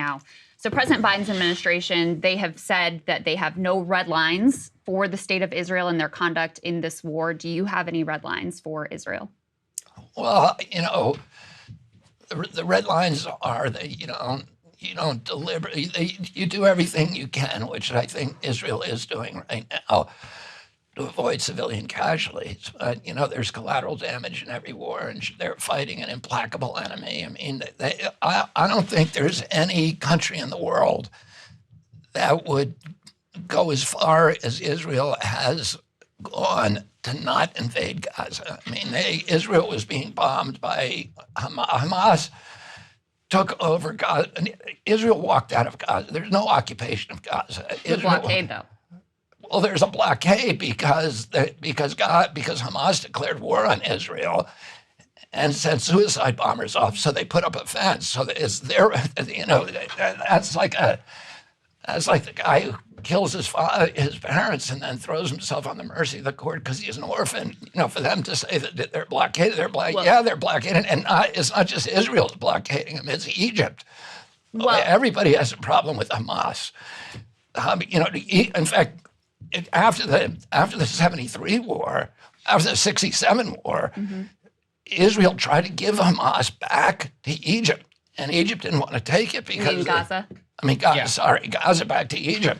now. So President Biden's administration, they have said that they have no red lines for the state of Israel and their conduct in this war. Do you have any red lines for Israel? Well, the red lines are that, you don't deliberately, you do everything you can, which I think Israel is doing right now, to avoid civilian casualties. But, there's collateral damage in every war, and they're fighting an implacable enemy. I mean, I don't think there's any country in the world that would go as far as Israel has gone to not invade Gaza. I mean, Israel was being bombed by Hamas. Took over Gaza. Israel walked out of Gaza. There's no occupation of Gaza. The blockade, though. Well, there's a blockade because Hamas declared war on Israel and sent suicide bombers off. So they put up a fence. So it's their, that's like the guy who kills his parents and then throws himself on the mercy of the court because he's an orphan. For them to say that they're blockaded, they're blockaded, and it's not just Israel that's blockading them; it's Egypt. Well, everybody has a problem with Hamas. In fact, after the '73 war, after the '67 war, Israel tried to give Hamas back to Egypt, and Egypt didn't want to take it because you mean Gaza. Gaza back to Egypt.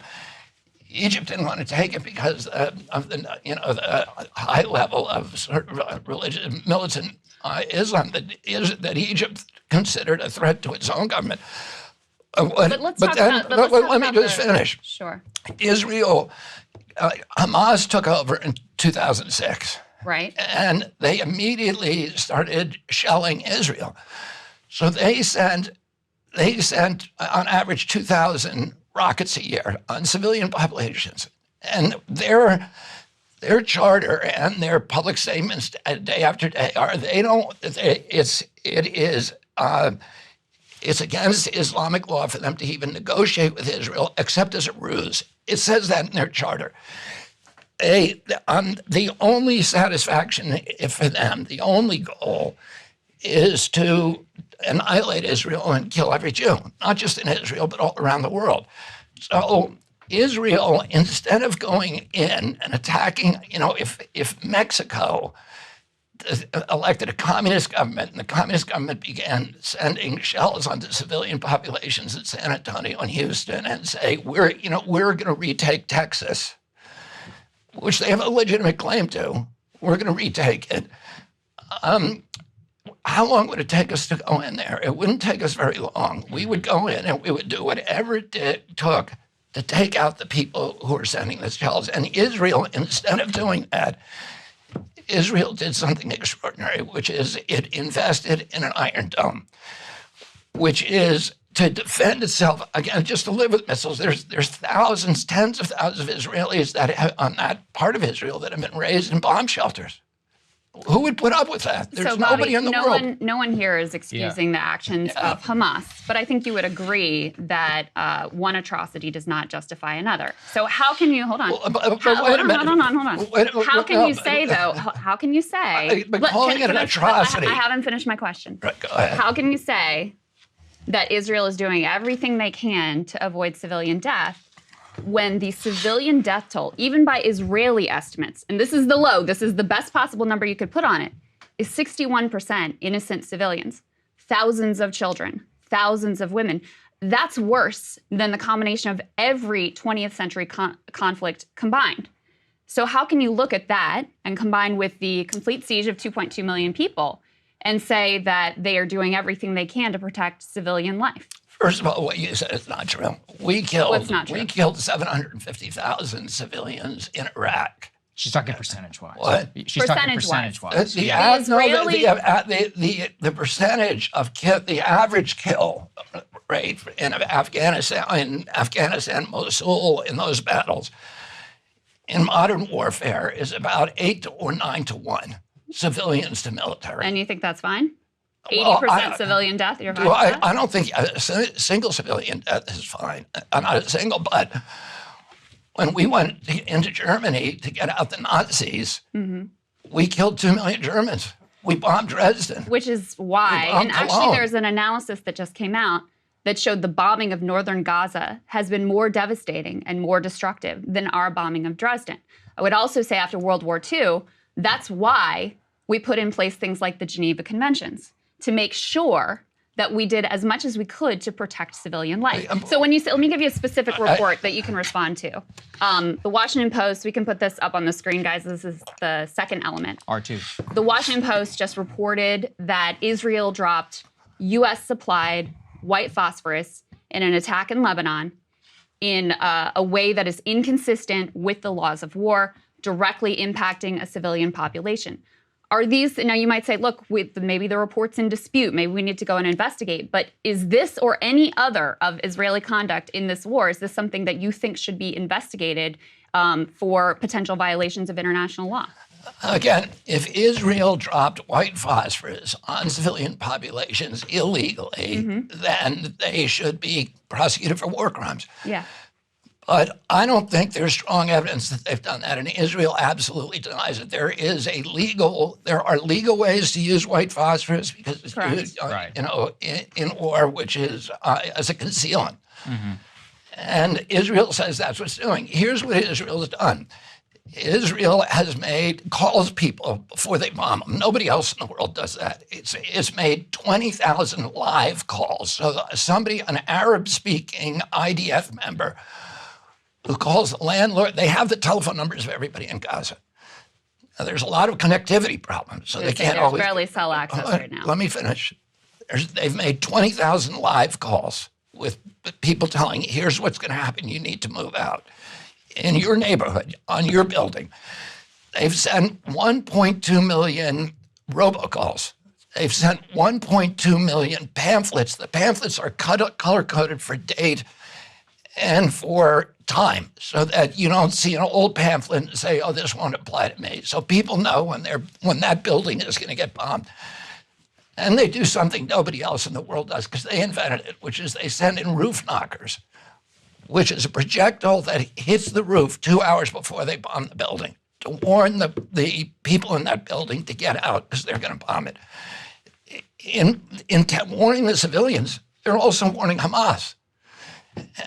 Egypt didn't want to take it because of the high level of sort of religious militant Islam that Egypt considered a threat to its own government. Let me just finish. Sure. Israel, Hamas took over in 2006. Right. And they immediately started shelling Israel. So they sent on average 2,000 rockets a year on civilian populations. And their charter and their public statements day after day are it's against Islamic law for them to even negotiate with Israel except as a ruse. It says that in their charter. The only satisfaction for them, the only goal, is to annihilate Israel and kill every Jew, not just in Israel, but all around the world. So Israel, instead of going in and attacking, if Mexico elected a communist government and the communist government began sending shells onto civilian populations in San Antonio and Houston and say, we're going to retake Texas, which they have a legitimate claim to, we're going to retake it. How long would it take us to go in there? It wouldn't take us very long. We would go in and we would do whatever it took to take out the people who are sending the shells. And Israel, instead of doing that, Israel did something extraordinary, which is it invested in an Iron Dome, which is to defend itself against, just to live with missiles. There's thousands, tens of thousands of Israelis on that part of Israel that have been raised in bomb shelters. Who would put up with that? There's nobody in the world. No one here is excusing the actions of Hamas, but I think you would agree that one atrocity does not justify another. So how can you, hold on. Hold on. How can you say, though, how can you say. But calling it an atrocity. I haven't finished my question. Right, go ahead. How can you say that Israel is doing everything they can to avoid civilian death when the civilian death toll, even by Israeli estimates, and this is the low, this is the best possible number you could put on it, is 61% innocent civilians, thousands of children, thousands of women. That's worse than the combination of every 20th century conflict combined. So how can you look at that and combine with the complete siege of 2.2 million people and say that they are doing everything they can to protect civilian life? First of all, what you said is not true. We killed 750,000 civilians in Iraq. She's talking percentage-wise. What? She's talking percentage-wise. The percentage of the average kill rate in Afghanistan, Mosul, in those battles, in modern warfare is about 8 or 9 to 1, civilians to military. And you think that's fine? 80% civilian death, you're fine with that? I don't think a single civilian death is fine. Not a single, but when we went into Germany to get out the Nazis, we killed 2 million Germans. We bombed Dresden. Which is why, and actually there's an analysis that just came out that showed the bombing of northern Gaza has been more devastating and more destructive than our bombing of Dresden. I would also say after World War II, that's why we put in place things like the Geneva Conventions, to make sure that we did as much as we could to protect civilian life. So when you say, let me give you a specific report that you can respond to. The Washington Post, we can put this up on the screen, guys. This is the second element. R2. The Washington Post just reported that Israel dropped U.S.-supplied white phosphorus in an attack in Lebanon in a way that is inconsistent with the laws of war, directly impacting a civilian population. Are these, now you might say, look, maybe the report's in dispute, maybe we need to go and investigate, but is this or any other of Israeli conduct in this war, is this something that you think should be investigated for potential violations of international law? Again, if Israel dropped white phosphorus on civilian populations illegally, then they should be prosecuted for war crimes. Yeah. But I don't think there's strong evidence that they've done that, and Israel absolutely denies it. There are legal ways to use white phosphorus because it's used, in war, which is as a concealant. And Israel says that's what it's doing. Here's what Israel has done. Israel has calls people before they bomb them. Nobody else in the world does that. It's made 20,000 live calls. So somebody, an Arab-speaking IDF member, who calls the landlord, they have the telephone numbers of everybody in Gaza. Now, there's a lot of connectivity problems, so they can't always barely cell access right now. Let me finish. They've made 20,000 live calls with people telling, here's what's going to happen, you need to move out. In your neighborhood, on your building. They've sent 1.2 million robocalls. They've sent 1.2 million pamphlets. The pamphlets are color-coded for date and for time, so that you don't see an old pamphlet and say, oh, this won't apply to me. So people know when that building is going to get bombed. And they do something nobody else in the world does, because they invented it, which is they send in roof knockers, which is a projectile that hits the roof 2 hours before they bomb the building, to warn the people in that building to get out because they're going to bomb it. In warning the civilians, they're also warning Hamas.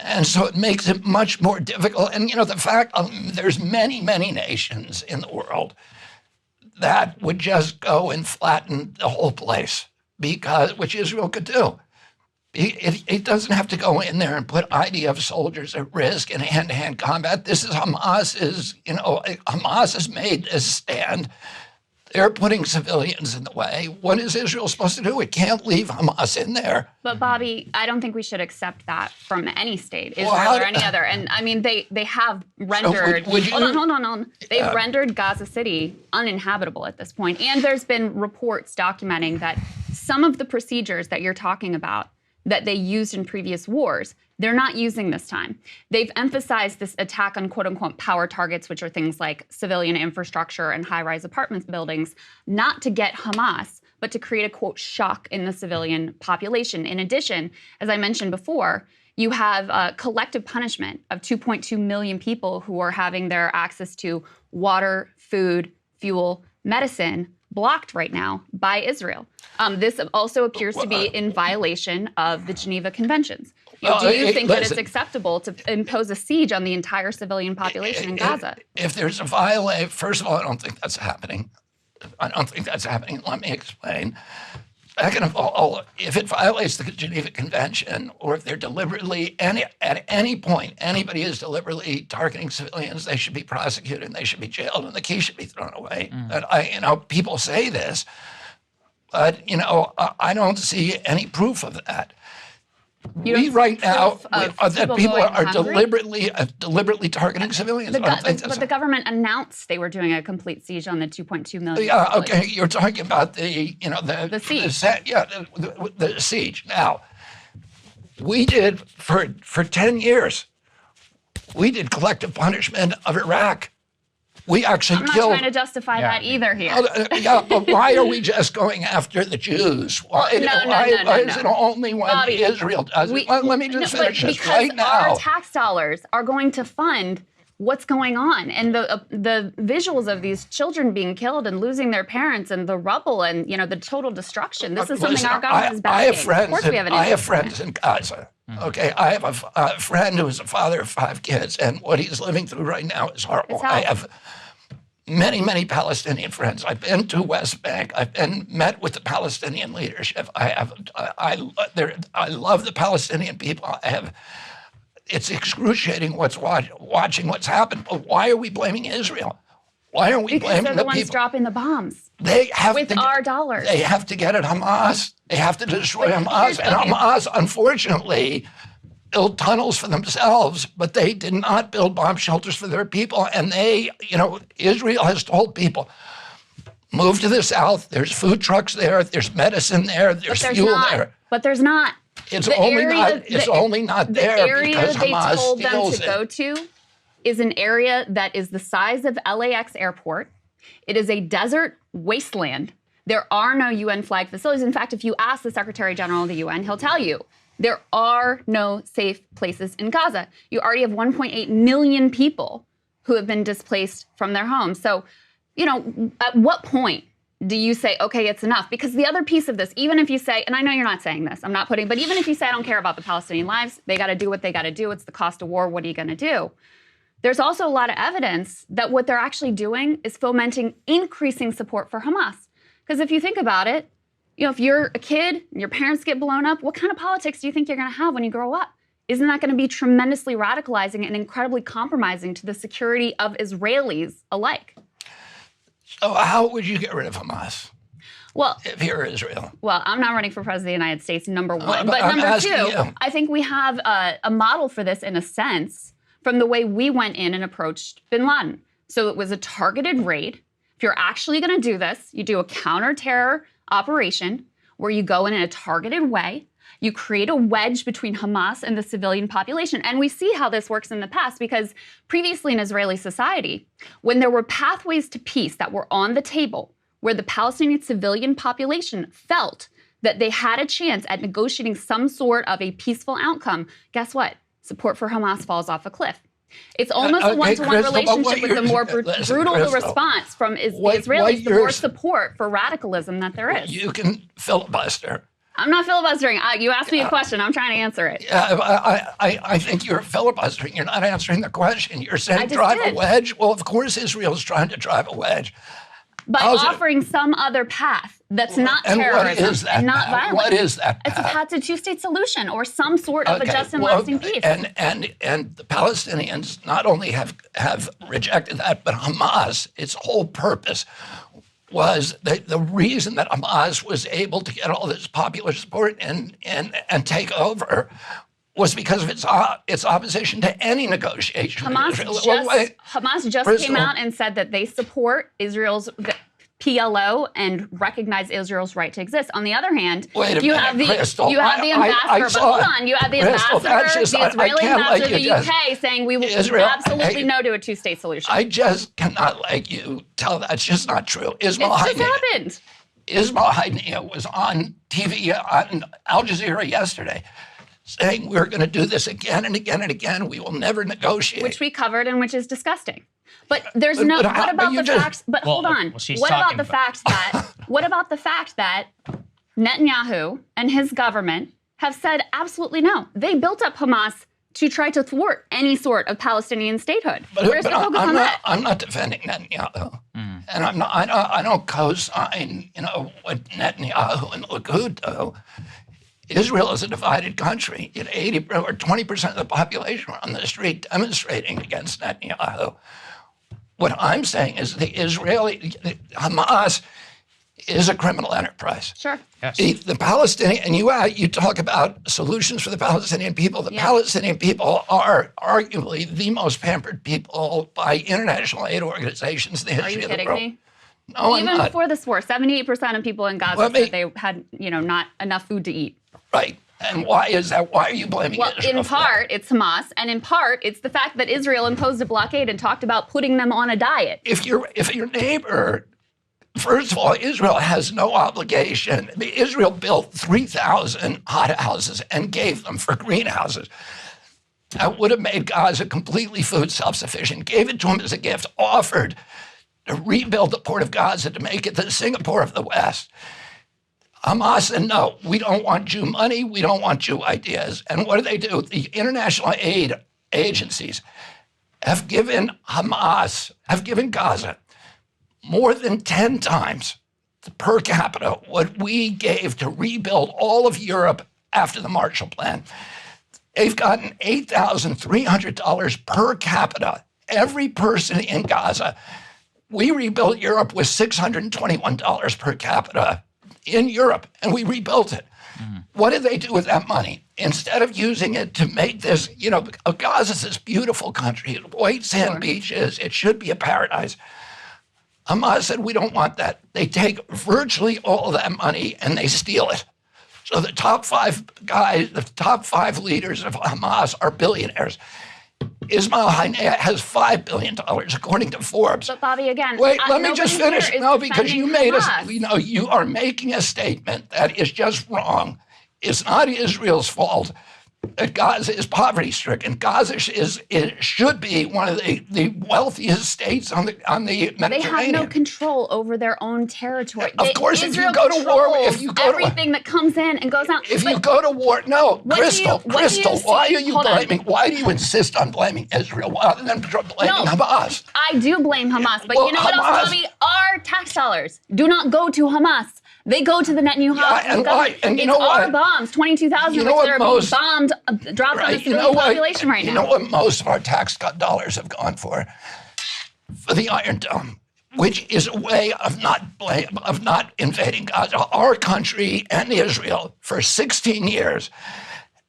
And so it makes it much more difficult. And, the fact there's many, many nations in the world that would just go and flatten the whole place, which Israel could do. It doesn't have to go in there and put IDF soldiers at risk in hand-to-hand combat. This is Hamas has made a stand. They're putting civilians in the way. What is Israel supposed to do? It can't leave Hamas in there. But Bobby, I don't think we should accept that from any state, Israel or any other. And I mean, they have rendered. So hold on. They've rendered Gaza City uninhabitable at this point. And there's been reports documenting that some of the procedures that you're talking about that they used in previous wars, they're not using this time. They've emphasized this attack on quote-unquote power targets, which are things like civilian infrastructure and high-rise apartment buildings, not to get Hamas, but to create a, quote, shock in the civilian population. In addition, as I mentioned before, you have a collective punishment of 2.2 million people who are having their access to water, food, fuel, medicine blocked right now by Israel. This also appears to be in violation of the Geneva Conventions. Do you think that it's acceptable to impose a siege on the entire civilian population in Gaza? If there's a violation, first of all, I don't think that's happening. Let me explain. Second of all, if it violates the Geneva Convention, or if they're deliberately, at any point, anybody is deliberately targeting civilians, they should be prosecuted and they should be jailed and the key should be thrown away. And people say this, but I don't see any proof of that. Right now, that people are deliberately targeting civilians. But the government announced they were doing a complete siege on the 2.2 million. Yeah, okay. You're talking about the siege. The siege. Now, we did for 10 years. We did collective punishment of Iraq. We actually killed. I'm not trying to justify that either here. But why are we just going after the Jews? Why is it only when Israel does it? Let me just finish this right now. Because our tax dollars are going to fund what's going on. And the visuals of these children being killed and losing their parents and the rubble and, the total destruction. This is something our government is backing. I have friends in Gaza. Okay, I have a friend who is a father of 5 kids, and what he's living through right now is horrible. I have many, many Palestinian friends. I've been to West Bank. I've met with the Palestinian leadership. I love the Palestinian people. It's excruciating watching what's happened. But why are we blaming Israel? Why are we blaming they're the ones dropping the bombs? They have with our dollars. They have to get at Hamas. They have to destroy Hamas. And Hamas, unfortunately, built tunnels for themselves, but they did not build bomb shelters for their people. And Israel has told people, move to the south. There's food trucks there. There's medicine there. There's fuel there. But there's not. It's only not there because Hamas told them steals to go to is an area that is the size of LAX airport. It is a desert wasteland. There are no UN flag facilities. In fact, if you ask the Secretary General of the UN, he'll tell you there are no safe places in Gaza. You already have 1.8 million people who have been displaced from their homes. So, at what point do you say, okay, it's enough? Because the other piece of this, even if you say, and I know you're not saying this, but even if you say, I don't care about the Palestinian lives, they got to do what they got to do. It's the cost of war. What are you going to do? There's also a lot of evidence that what they're actually doing is fomenting increasing support for Hamas. Because if you think about it, if you're a kid and your parents get blown up, what kind of politics do you think you're going to have when you grow up? Isn't that going to be tremendously radicalizing and incredibly compromising to the security of Israelis alike? So how would you get rid of Hamas? Well, if you're Israel. Well, I'm not running for president of the United States, number one. But number two, I think we have a model for this in a sense from the way we went in and approached bin Laden. So it was a targeted raid. If you're actually going to do this, you do a counter-terror operation where you go in a targeted way. You create a wedge between Hamas and the civilian population. And we see how this works in the past because previously in Israeli society, when there were pathways to peace that were on the table, where the Palestinian civilian population felt that they had a chance at negotiating some sort of a peaceful outcome, guess what? Support for Hamas falls off a cliff. It's almost a one-to-one relationship with the more brutal the response from the Israelis, the more support for radicalism that there is. You can filibuster. I'm not filibustering. You asked me a question. I'm trying to answer it. I think you're filibustering. You're not answering the question. You're saying drive a wedge. Well, of course Israel's trying to drive a wedge. By offering some other path that's not terrorism and not violence. What is that path? It's a path to two-state solution or some sort of a just and lasting peace. And the Palestinians not only have rejected that, but Hamas, its whole purpose was the reason that Hamas was able to get all this popular support and take over was because of its opposition to any negotiation. Hamas just came out and said that they support Israel's PLO and recognize Israel's right to exist. On the other hand, you have the ambassador. You have the Israeli ambassador to the UK saying we will absolutely no to a two-state solution. I just cannot let you tell that's just not true. Ismail Haniyeh was on TV on Al Jazeera yesterday, saying we're going to do this again and again and again. We will never negotiate. Which we covered and which is disgusting. But there's what about the fact? But hold on. What about the fact that Netanyahu and his government have said absolutely no? They built up Hamas to try to thwart any sort of Palestinian statehood. Where's the focus on that? I'm not defending Netanyahu, and I don't co-sign what Netanyahu and Likud do. Israel is a divided country. 80 or 20% of the population are on the street demonstrating against Netanyahu. What I'm saying is Hamas is a criminal enterprise. Sure. Yes. The Palestinian, and you talk about solutions for the Palestinian people. The Palestinian people are arguably the most pampered people by international aid organizations in the history of the world. Are you kidding me? No, Even before this war, 78% of people in Gaza said they had, not enough food to eat. Right. And why is that? Why are you blaming Israel? In part, it's Hamas, and in part, it's the fact that Israel imposed a blockade and talked about putting them on a diet. If your neighbor, first of all, Israel has no obligation. Israel built 3,000 hothouses and gave them for greenhouses. that would have made Gaza completely food self-sufficient, gave it to him as a gift, offered to rebuild the port of Gaza to make it the Singapore of the West. Hamas said, no, we don't want Jew money, we don't want Jew ideas. And what do? The international aid agencies have given Gaza more than 10 times the per capita what we gave to rebuild all of Europe after the Marshall Plan. They've gotten $8,300 per capita, every person in Gaza. We rebuilt Europe with $621 per capita in Europe, and we rebuilt it. What did they do with that money? Instead of using it to make this, Gaza's this beautiful country, white sand beaches, it should be a paradise. Hamas said, we don't want that. They take virtually all of that money and they steal it. So the top 5 guys, the top 5 leaders of Hamas are billionaires. Ismail Haniyeh has $5 billion, according to Forbes. But Bobby, again, wait, let me just finish. No, because you made Hamas. You are making a statement that is just wrong. It's not Israel's fault that Gaza is poverty-stricken. Gaza should be one of the wealthiest states on the Mediterranean. They have no control over their own territory. Of course, Israel if you go to war, everything that comes in and goes out. If you go to war, no, Crystal, why are you blaming? Why do you insist on blaming Israel rather than blaming Hamas? I do blame Hamas, but you know what else, Bobby? Our tax dollars do not go to Hamas. They go to the Netanyahu. And why? And you know what? Our bombs, 22,000 of which are being bombed, dropped on the civilian population right now. You know what most of our tax dollars have gone for? For the Iron Dome, which is a way of not invading Gaza. Our country and Israel for 16 years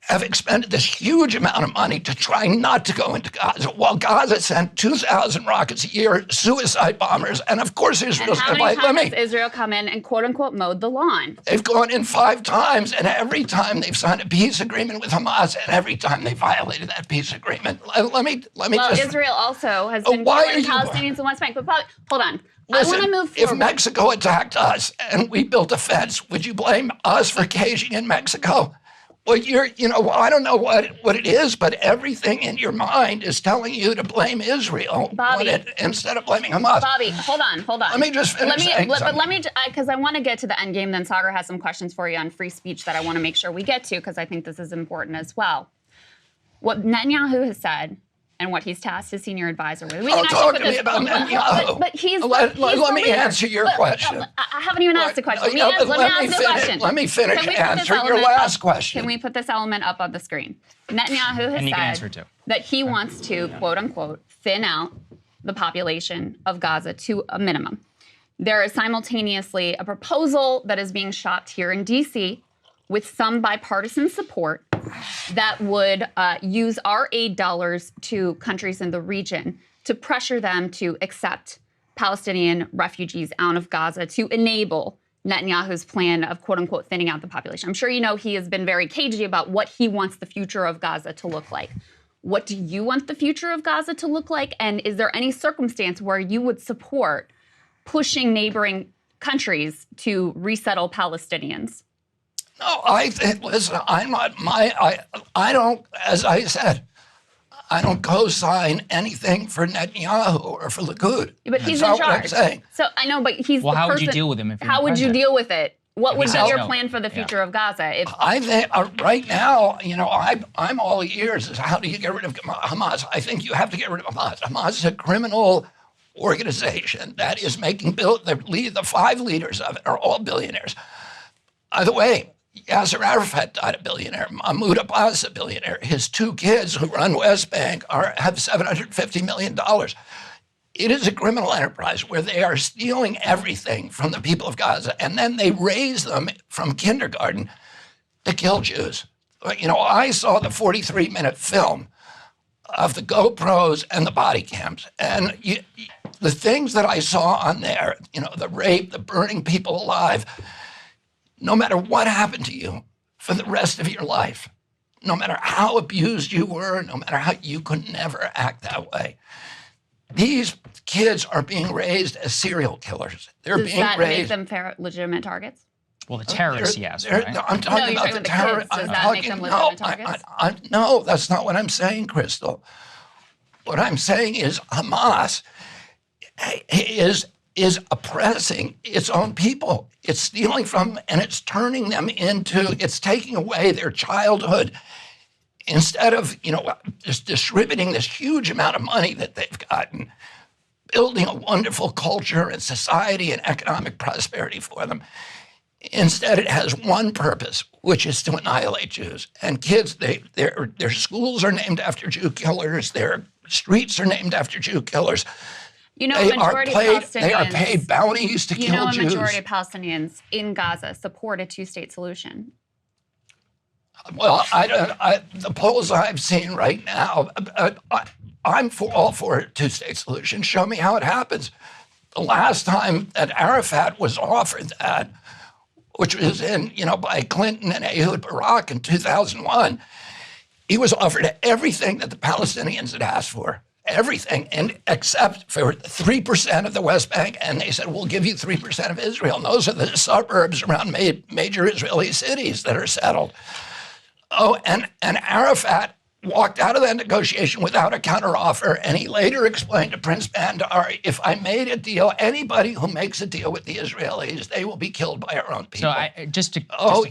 have expended this huge amount of money to try not to go into Gaza, while Gaza sent 2,000 rockets a year, suicide bombers, and of course Israel's going to buy. How many times has Israel come in and quote-unquote mowed the lawn? They've gone in 5 times, and every time they've signed a peace agreement with Hamas, and every time they violated that peace agreement. Let me just. Israel also has been killing Palestinians in West Bank. But Bobby, hold on. Listen, I want to move forward. If Mexico attacked us and we built a fence, would you blame us for caging in Mexico? Well, I don't know what it is, but everything in your mind is telling you to blame Israel, Bobby, instead of blaming Hamas. Bobby, hold on. Let me just finish because I want to get to the end game. Then Sagar has some questions for you on free speech that I want to make sure we get to, because I think this is important as well. What Netanyahu has said and what he's tasked his senior advisor with. Talk to me about Netanyahu. Let me answer your question. I haven't even asked the question. Let me ask the question. Let me finish answering your last question. Can we put this element up on the screen? Netanyahu has said that he wants to, quote unquote, thin out the population of Gaza to a minimum. There is simultaneously a proposal that is being shopped here in D.C. with some bipartisan support that would use our aid dollars to countries in the region to pressure them to accept Palestinian refugees out of Gaza to enable Netanyahu's plan of, quote unquote, thinning out the population. I'm sure you know he has been very cagey about what he wants the future of Gaza to look like. What do you want the future of Gaza to look like? And is there any circumstance where you would support pushing neighboring countries to resettle Palestinians? No, listen, I don't, as I said, I don't co-sign anything for Netanyahu or for Likud. But he's in charge. So I know, but he's how would you deal with him? How would you deal with it? What would be your plan for the future of Gaza? I think right now, I'm all ears as how do you get rid of Hamas? I think you have to get rid of Hamas. Hamas is a criminal organization that is making the 5 leaders of it are all billionaires. By the way, Yasser Arafat died a billionaire. Mahmoud Abbas a billionaire. His 2 kids who run West Bank have $750 million. It is a criminal enterprise where they are stealing everything from the people of Gaza, and then they raise them from kindergarten to kill Jews. I saw the 43-minute film of the GoPros and the body cams, and the things that I saw on there, the rape, the burning people alive, no matter what happened to you for the rest of your life, no matter how abused you were, no matter how you could never act that way, these kids are being raised as serial killers. They're being raised. Does that make them legitimate targets? Well, the terrorists, yes, They're- right? no, I'm talking you're about talking the about the terror. kids. Does I'm that make talking, them no, legitimate targets? no, that's not what I'm saying, Crystal. What I'm saying is Hamas is oppressing its own people. It's stealing from them and it's turning them into, it's taking away their childhood. Instead of, just distributing this huge amount of money that they've gotten, building a wonderful culture and society and economic prosperity for them. Instead, it has one purpose, which is to annihilate Jews. And kids, their schools are named after Jew killers. Their streets are named after Jew killers. You know, a majority of Palestinians, they are paid bounties to kill Jews. A majority of Palestinians in Gaza support a two-state solution. Well, the polls I've seen right now, I'm all for a two-state solution. Show me how it happens. The last time that Arafat was offered that, which was by Clinton and Ehud Barak in 2001, he was offered everything that the Palestinians had asked for, everything, and except for 3% of the West Bank, and they said, we'll give you 3% of Israel. And those are the suburbs around major Israeli cities that are settled. Oh, and Arafat walked out of that negotiation without a counteroffer, and he later explained to Prince Bandar, if I made a deal, anybody who makes a deal with the Israelis, they will be killed by our own people. So just to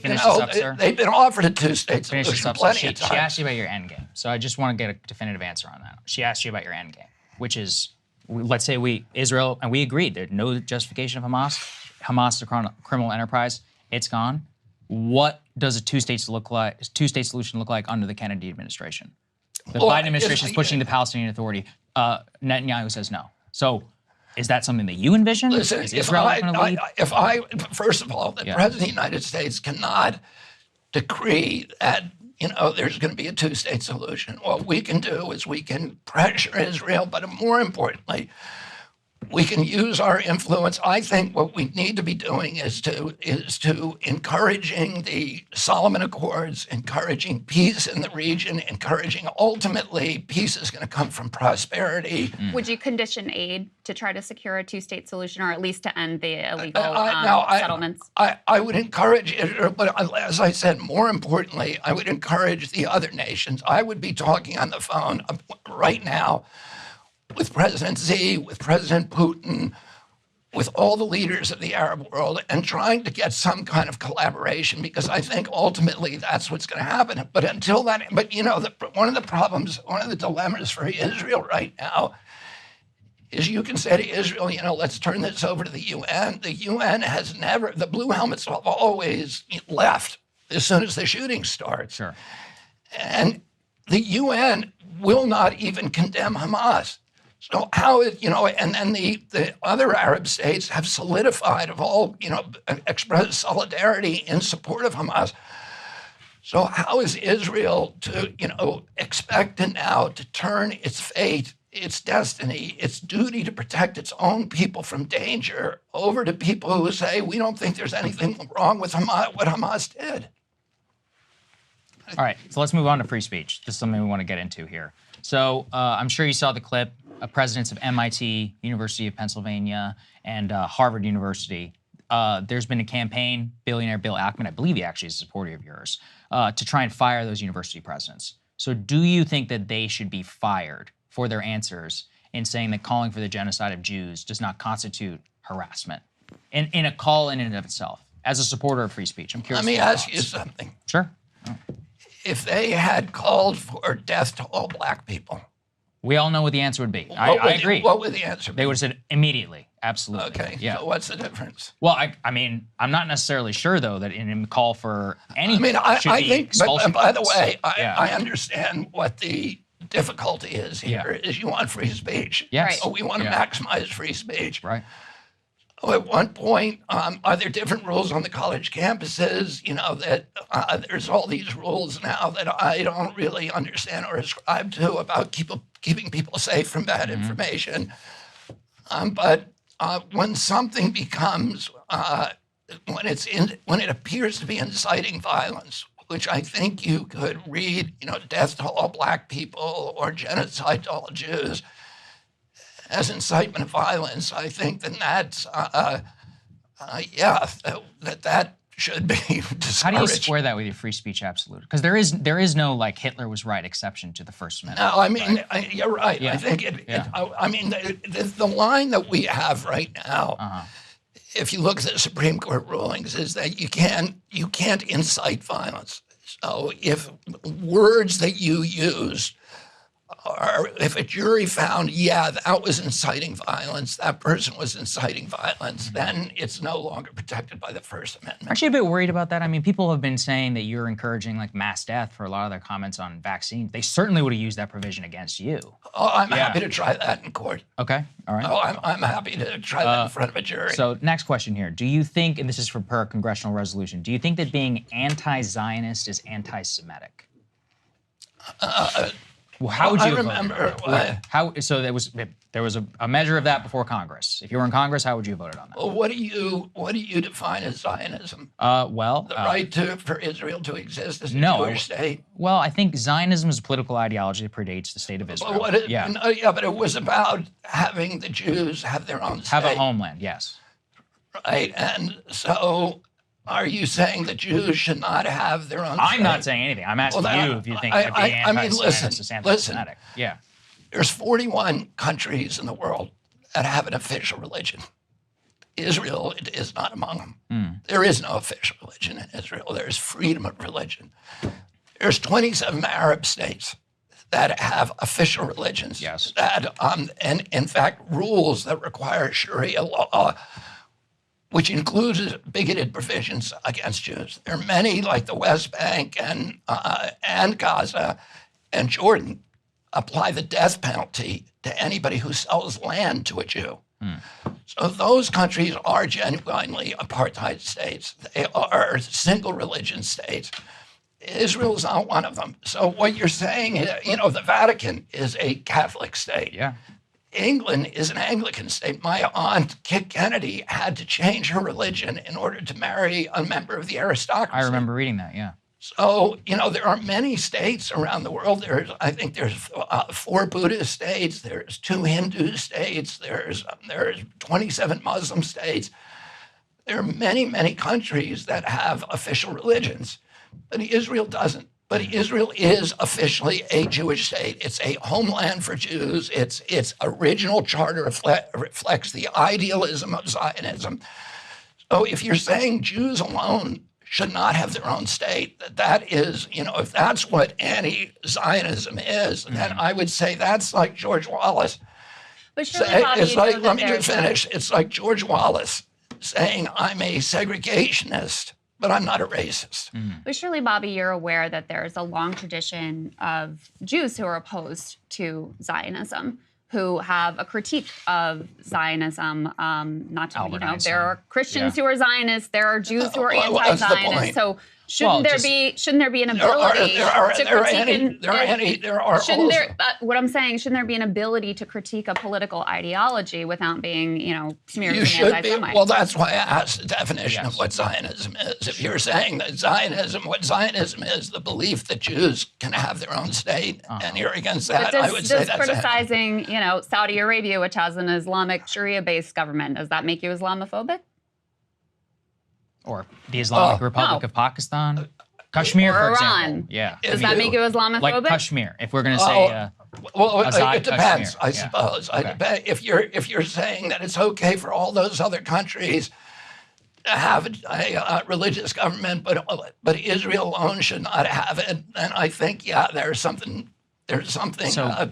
finish this up, sir. They've been offered a two-state solution plenty of times. She asked you about your end game. So I just want to get a definitive answer on that. She asked you about your end game, which is, let's say Israel, and we agreed, there's no justification of Hamas. Hamas is a criminal enterprise. It's gone. What does a two-state solution look like under the Kennedy administration? The Biden administration is pushing the Palestinian Authority. Netanyahu says no. So is that something that you envision? Listen, is Israel going to lead? First of all, the President of the United States cannot decree that there's going to be a two-state solution. What we can do is we can pressure Israel, but more importantly, we can use our influence. I think what we need to be doing is to encouraging the Solomon Accords, encouraging peace in the region, encouraging ultimately peace is going to come from prosperity. Would you condition aid to try to secure a two-state solution, or at least to end the illegal settlements? I would encourage it, but as I said, more importantly, I would encourage the other nations. I would be talking on the phone right now with President Xi, with President Putin, with all the leaders of the Arab world, and trying to get some kind of collaboration, because I think ultimately that's what's going to happen. But until that, one of the problems, one of the dilemmas for Israel right now is you can say to Israel, let's turn this over to the UN. The UN has never, the blue helmets have always left as soon as the shooting starts. Sure. And the UN will not even condemn Hamas. So how is, and then the other Arab states have solidified, have all, expressed solidarity in support of Hamas. So how is Israel to, expect now to turn its fate, its destiny, its duty to protect its own people from danger over to people who say, we don't think there's anything wrong with Hamas, what Hamas did? All right, so let's move on to free speech. This is something we want to get into here. So I'm sure you saw the clip. Presidents of MIT, University of Pennsylvania, and Harvard University. There's been a campaign, billionaire Bill Ackman, I believe he actually is a supporter of yours, to try and fire those university presidents. So do you think that they should be fired for their answers in saying that calling for the genocide of Jews does not constitute harassment in a call in and of itself? As a supporter of free speech, I'm curious. Let me ask you something. Sure. Oh. If they had called for death to all black people, we all know what the answer would be. I agree. What would the answer be? They would have said immediately. Absolutely. Okay. Yeah. So what's the difference? Well, I mean, I'm not necessarily sure, though, that in a call for any. I think, but by the way, I understand what the difficulty is here, is you want free speech. Yes. So we want to maximize free speech. Right. At one point, are there different rules on the college campuses? That there's all these rules now that I don't really understand or ascribe to about keeping people safe from bad information. But when something becomes, when it appears to be inciting violence, which I think you could read, death to all black people or genocide to all Jews, as incitement of violence, I think then that's, that should be discouraged. How do you square that with your free speech absolute? Because there is no like Hitler was right exception to the First Amendment. No, I mean, right? you're right. Yeah. I think I mean, the line that we have right now, if you look at the Supreme Court rulings, is that you can't incite violence. So if words that you use are, if a jury found, yeah, that was inciting violence, that person was inciting violence, then it's no longer protected by the First Amendment. Actually, a bit worried about that. I mean, people have been saying that you're encouraging like mass death for a lot of their comments on vaccines. They certainly would have used that provision against you. Oh, I'm happy to try that in court. Okay, all right. Oh, I'm happy to try that in front of a jury. So next question here. Do you think, and this is for per congressional resolution, do you think that being anti-Zionist is anti-Semitic? Well, how would you have remember voted? How? So there was a measure of that before Congress. If you were in Congress, how would you have voted on that? Well, what do you define as Zionism? Well, The right for Israel to exist as a no, Jewish state? Well, I think Zionism is a political ideology that predates the state of Israel. Yeah, but it was about having the Jews have their own state. Have a homeland, yes. Right, and so are you saying the Jews should not have their own state? I'm not saying anything. I'm asking you if you think that being anti-Zionist is anti-Semitic. Yeah. There's 41 countries in the world that have an official religion. Israel is not among them. There is no official religion in Israel. There's freedom of religion. There's 27 Arab states that have official religions. Yes. That, and in fact, rules that require Sharia law, which includes bigoted provisions against Jews. There are many, like the West Bank and Gaza and Jordan, apply the death penalty to anybody who sells land to a Jew. So those countries are genuinely apartheid states. They are single religion states. Israel is not one of them. So what you're saying is, the Vatican is a Catholic state. Yeah. England is an Anglican state. My aunt, Kit Kennedy, had to change her religion in order to marry a member of the aristocracy. I remember reading that, yeah. So, there are many states around the world. I think there's 4 Buddhist states, there's 2 Hindu states, there's 27 Muslim states. There are many, many countries that have official religions, but Israel doesn't. But Israel is officially a Jewish state. It's a homeland for Jews. Its original charter reflects the idealism of Zionism. So if you're saying Jews alone should not have their own state, that is, if that's what anti-Zionism is, then I would say that's like George Wallace. But surely, Bobby, Let me just finish. It's like George Wallace saying, I'm a segregationist, but I'm not a racist. But surely, Bobby, you're aware that there's a long tradition of Jews who are opposed to Zionism, who have a critique of Zionism. Not to, there are Christians who are Zionists, there are Jews who are anti-Zionist. So shouldn't there be an ability to critique? What I'm saying, shouldn't there be an ability to critique a political ideology without being, smeared as an anti-Semite? Well, that's why I asked the definition of what Zionism is. If you're saying that what Zionism is, the belief that Jews can have their own state, and you're against that, I would say that's criticizing, Saudi Arabia, which has an Islamic Sharia-based government, does that make you Islamophobic? Or the Islamic Republic of Pakistan? Kashmir, for Iran. example. Yeah. Does that make you Islamophobic? Like Kashmir, if we're going to say... it depends, Kashmir. I suppose. Okay. If you're saying that it's okay for all those other countries to have a religious government, but Israel alone should not have it, then I think, there's something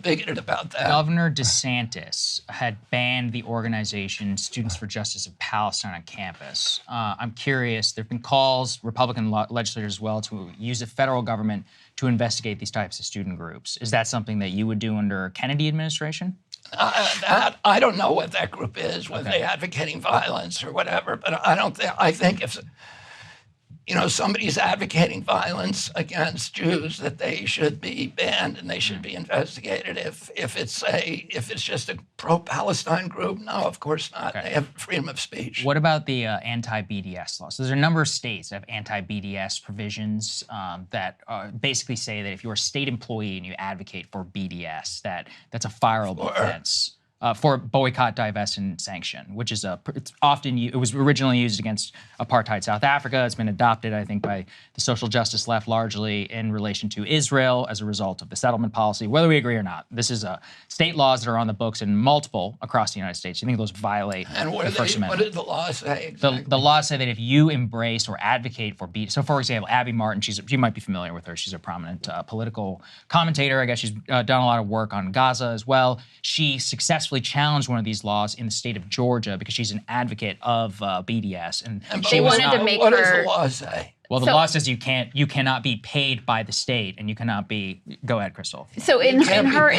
bigoted about that. Governor DeSantis had banned the organization Students for Justice of Palestine on campus. I'm curious, there have been calls, Republican legislators as well, to use the federal government to investigate these types of student groups. Is that something that you would do under Kennedy administration? I don't know what that group is, whether they're advocating violence or whatever, but I think if somebody's advocating violence against Jews, that they should be banned and they should be investigated. If it's just a pro-Palestine group, no, of course not. Okay. They have freedom of speech. What about the anti-BDS law? So there's a number of states that have anti-BDS provisions that basically say that if you're a state employee and you advocate for BDS, that's a fireable offense. for boycott, divest, and sanction, which is it's often it was originally used against apartheid South Africa. It's been adopted, I think, by the social justice left largely in relation to Israel as a result of the settlement policy. Whether we agree or not, this is state laws that are on the books and multiple across the United States. You think those violate the First Amendment? What did the law say exactly? The laws say that if you embrace or advocate for so for example, Abby Martin, you might be familiar with her. She's a prominent political commentator. I guess she's done a lot of work on Gaza as well. She successfully challenged one of these laws in the state of Georgia because she's an advocate of BDS, and they wanted to make what her. What does the law say? Well, the law says you cannot be paid by the state, and you cannot be. Go ahead, Crystal. So in her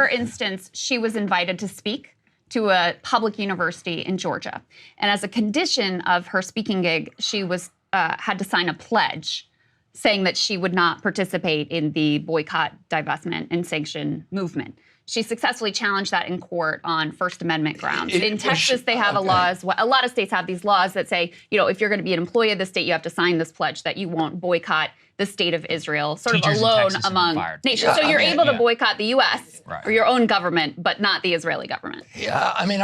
instance, she was invited to speak to a public university in Georgia, and as a condition of her speaking gig, she was had to sign a pledge saying that she would not participate in the boycott, divestment, and sanction movement. She successfully challenged that in court on First Amendment grounds. In Texas, they have a lot of states have these laws that say, if you're going to be an employee of the state, you have to sign this pledge that you won't boycott the state of Israel, sort Teachers of alone in among nations. So you're able to boycott the U.S. or your own government, but not the Israeli government. Yeah, I mean,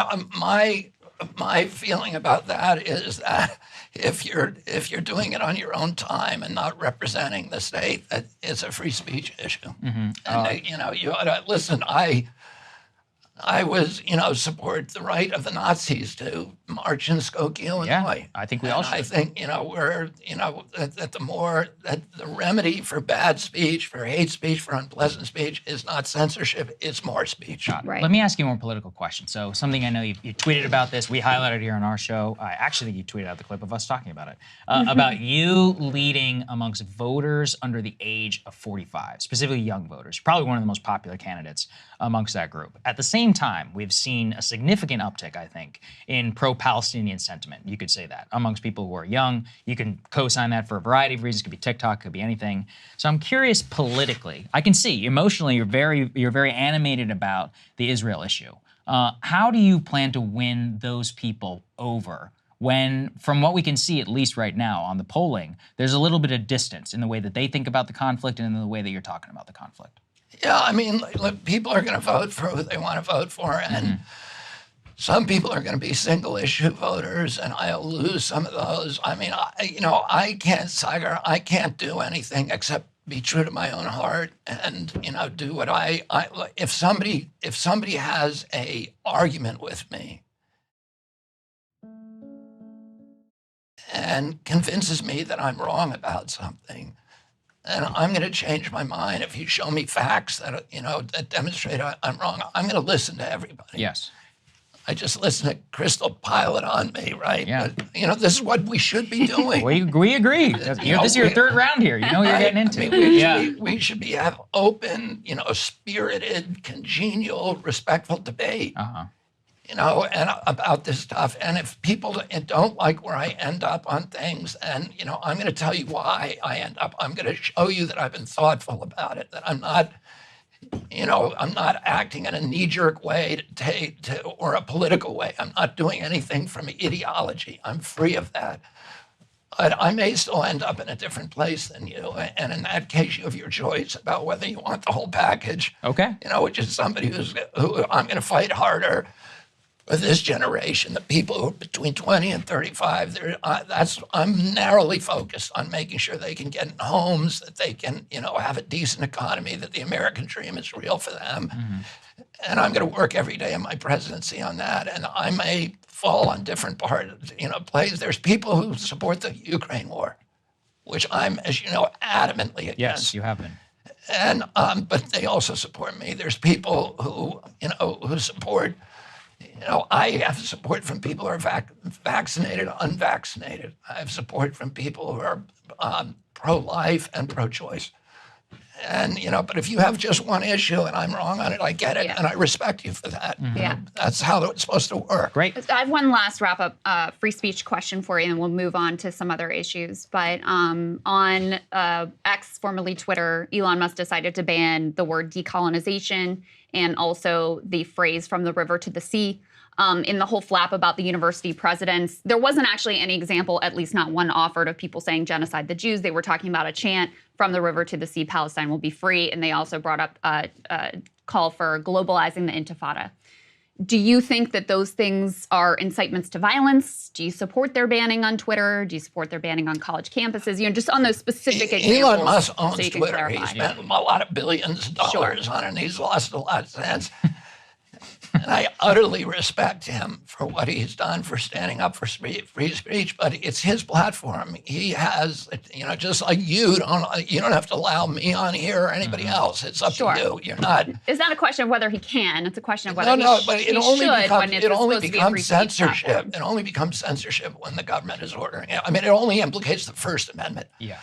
my feeling about that is that if you're doing it on your own time and not representing the state, that it's a free speech issue. Mm-hmm. And you ought to listen. I was, support the right of the Nazis to march in Skokie, Illinois. Yeah, I think we all should. I think, that the remedy for bad speech, for hate speech, for unpleasant speech is not censorship, it's more speech. Right. Let me ask you a more political question. So something I know you tweeted about this, we highlighted here on our show. I actually think you tweeted out the clip of us talking about it, about you leading amongst voters under the age of 45, specifically young voters, probably one of the most popular candidates amongst that group. At the same time, we've seen a significant uptick, I think, in pro-Palestinian sentiment. You could say that amongst people who are young. You can co-sign that for a variety of reasons. It could be TikTok, could be anything. So I'm curious politically. I can see emotionally you're very animated about the Israel issue. How do you plan to win those people over when, from what we can see, at least right now on the polling, there's a little bit of distance in the way that they think about the conflict and in the way that you're talking about the conflict? Yeah, I mean, people are going to vote for who they want to vote for, and some people are going to be single-issue voters, and I'll lose some of those. I mean, I can't do anything except be true to my own heart and do what I if somebody has a argument with me and convinces me that I'm wrong about something, and I'm going to change my mind if you show me facts that that demonstrate I'm wrong. I'm going to listen to everybody. Yes. I just listened to Crystal pile it on me, right? Yeah. But, this is what we should be doing. we agree. This is your third round here. You know what you're getting into. I mean, we should have open, spirited, congenial, respectful debate. Uh-huh. And about this stuff. And if people don't like where I end up on things, and, I'm going to tell you why I end up. I'm going to show you that I've been thoughtful about it, that I'm not, I'm not acting in a knee-jerk way or a political way. I'm not doing anything from ideology. I'm free of that. But I may still end up in a different place than you. And in that case, you have your choice about whether you want the whole package. Okay. Which is somebody who I'm going to fight harder with this generation, the people who are between 20 and 35, I'm narrowly focused on making sure they can get in homes, that they can, have a decent economy, that the American dream is real for them. Mm-hmm. And I'm going to work every day in my presidency on that. And I may fall on different plays. There's people who support the Ukraine war, which I'm, as you know, adamantly against. Yes, you have been. And but they also support me. There's people who support. I have support from people who are vaccinated, unvaccinated. I have support from people who are pro-life and pro-choice. And, but if you have just one issue and I'm wrong on it, I get it, and I respect you for that. Mm-hmm. Yeah. That's how it's supposed to work. Great. I have one last wrap-up free speech question for you, and we'll move on to some other issues. But on X, formerly Twitter, Elon Musk decided to ban the word decolonization and also the phrase from the river to the sea. In the whole flap about the university presidents, there wasn't actually any example, at least not one offered, of people saying genocide the Jews. They were talking about a chant, from the river to the sea, Palestine will be free. And they also brought up a call for globalizing the Intifada. Do you think that those things are incitements to violence? Do you support their banning on Twitter? Do you support their banning on college campuses? Just on those specific examples. Elon Musk owns so you can Twitter. clarify. He spent a lot of billions of dollars on it, and he's lost a lot since. And I utterly respect him for what he's done for standing up for free speech, but it's his platform. He has, just like you don't have to allow me on here or anybody else. It's up to you. You're not. It's not a question of whether he can. It's a question of whether but he should. It only becomes censorship. It only becomes censorship when the government is ordering it. I mean, it only implicates the First Amendment. Yeah.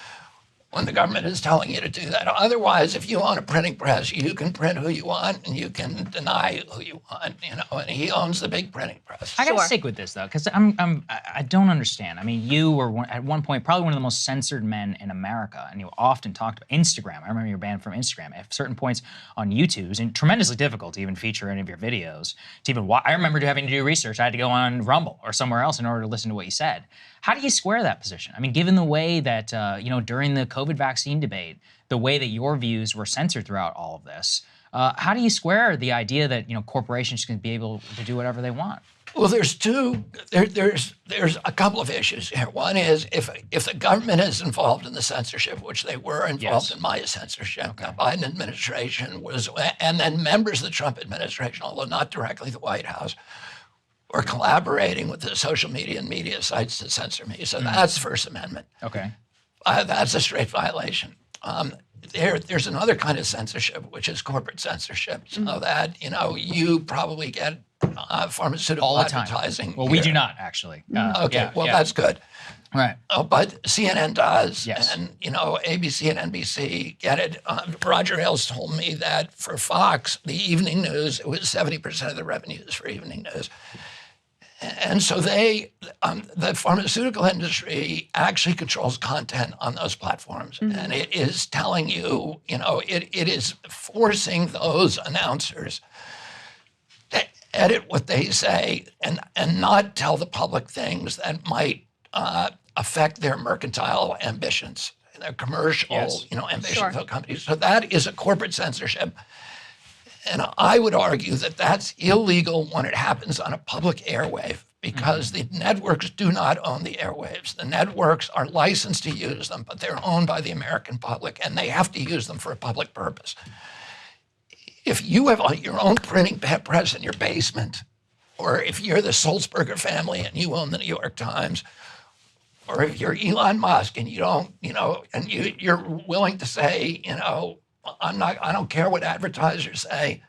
When the government is telling you to do that. Otherwise, if you own a printing press, you can print who you want and you can deny who you want, and he owns the big printing press. I gotta stick with this though, because I don't understand. I mean, you were at one point probably one of the most censored men in America, and you often talked about Instagram. I remember you were banned from Instagram. At certain points on YouTube, and tremendously difficult to even feature any of your videos. To even I remember having to do research. I had to go on Rumble or somewhere else in order to listen to what you said. How do you square that position? I mean, given the way that during the COVID vaccine debate, the way that your views were censored throughout all of this, how do you square the idea that corporations can be able to do whatever they want? Well, there's a couple of issues here. One is if the government is involved in the censorship, which they were involved in my censorship, the Biden administration was, and then members of the Trump administration, although not directly the White House, were collaborating with the social media and media sites to censor me. So that's First Amendment. Okay. That's a straight violation. There's another kind of censorship, which is corporate censorship, so that you probably get pharmaceutical all the time. Advertising. Well, we do not actually. That's good. Right. But CNN does, yes. And ABC and NBC get it. Roger Ailes told me that for Fox, the evening news, it was 70% of the revenues for evening news. And so the pharmaceutical industry actually controls content on those platforms. And it is telling you, it is forcing those announcers to edit what they say and not tell the public things that might affect their mercantile ambitions, their commercial, ambitions of companies. So that is a corporate censorship. And I would argue that that's illegal when it happens on a public airwave because the networks do not own the airwaves. The networks are licensed to use them, but they're owned by the American public, and they have to use them for a public purpose. If you have your own printing press in your basement, or if you're the Sulzberger family and you own the New York Times, or if you're Elon Musk and you don't, and you're willing to say, I don't care what advertisers say,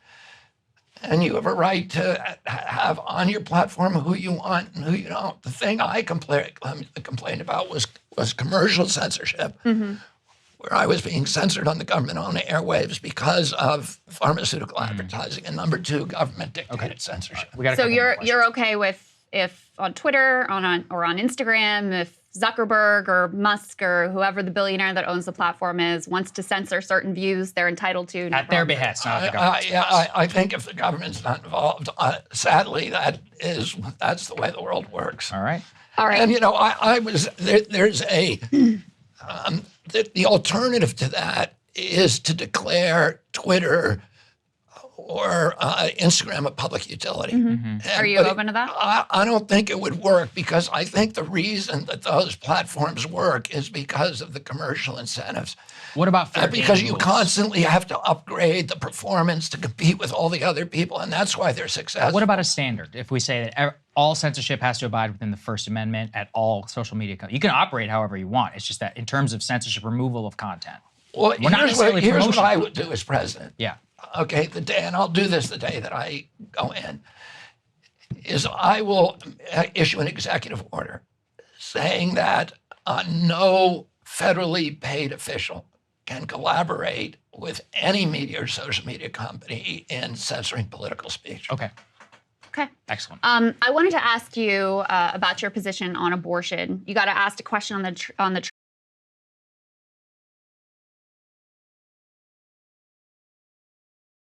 and you have a right to have on your platform who you want and who you don't. The thing I complained about was commercial censorship, where I was being censored on the government-owned airwaves because of pharmaceutical advertising, and number two, government-dictated censorship. So you're okay with if on Twitter or on Instagram, if Zuckerberg or Musk or whoever the billionaire that owns the platform wants to censor certain views, they're entitled to. At their behest, not the government's I think if the government's not involved, sadly, that's the way the world works. All right. And there's a the alternative to that is to declare Twitter or Instagram a public utility. Are you open to that? I don't think it would work because I think the reason that those platforms work is because of the commercial incentives. What about fair game because you rules? constantly have to upgrade the performance to compete with all the other people, and that's why they're successful. What about a standard? If we say that all censorship has to abide within the First Amendment at all social media companies, you can operate however you want. It's just that in terms of censorship, removal of content. Well, here's what I would do as president. Yeah. Okay, and I'll do this the day that I go in, is I will issue an executive order saying that no federally paid official can collaborate with any media or social media company in censoring political speech. Okay. Okay. Excellent. I wanted to ask you about your position on abortion. You got asked a question on the